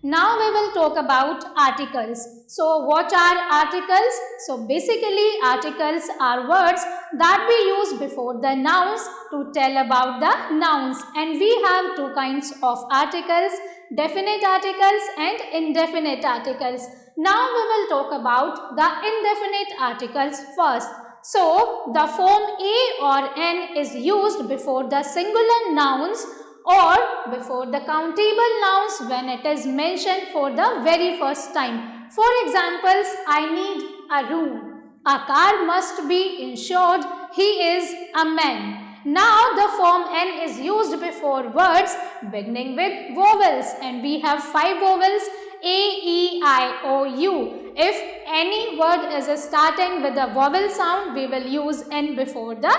Now we will talk about articles. So what are articles? So basically articles are words that we use before the nouns to tell about the nouns, and we have two kinds of articles, definite articles and indefinite articles. Now we will talk about the indefinite articles first. So the form a or n is used before the singular nouns or before the countable nouns when it is mentioned for the very first time. For examples, I need a room. A car must be insured. He is a man. Now the form n is used before words beginning with vowels, and we have 5 vowels: a, e, I, o, u. If any word is starting with a vowel sound, we will use n before the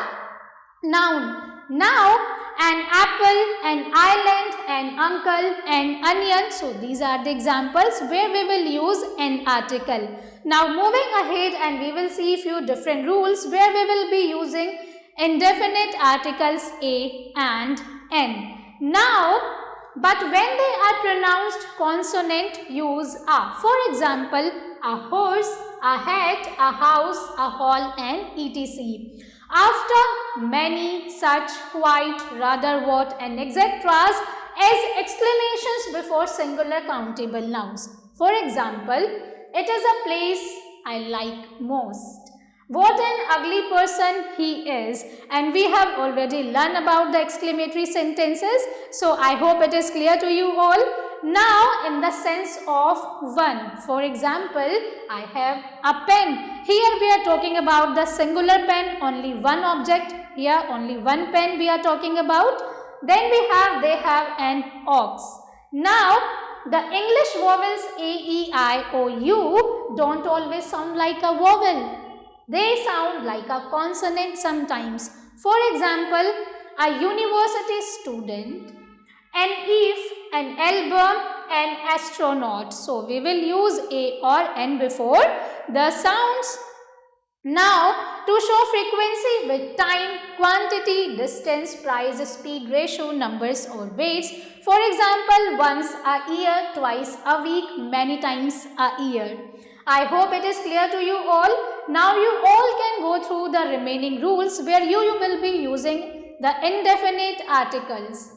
noun. Now, an apple, an island, an uncle, an onion. So, these are the examples where we will use an article. Now, moving ahead, and we will see few different rules where we will be using indefinite articles a and n. Now, but when they are pronounced consonant, use a. For example, a horse, a hat, a house, a hall, and etc. After many, such, quite, rather, what, and etc. as exclamations before singular countable nouns. For example, it is a place I like most. What an ugly person he is. And we have already learned about the exclamatory sentences. So I hope it is clear to you all. Now in the sense of one. For example, I have a pen. Here we are talking about the singular pen, only one object. Here only one pen we are talking about. Then they have an ox. Now the English vowels a, e, I, o, u don't always sound like a vowel. They sound like a consonant sometimes. For example, a university student, an if, an album, an astronaut. So, we will use a or n before the sounds. Now, to show frequency with time, quantity, distance, price, speed, ratio, numbers or weights. For example, once a year, twice a week, many times a year. I hope it is clear to you all. Now you all can go through the remaining rules where you will be using the indefinite articles.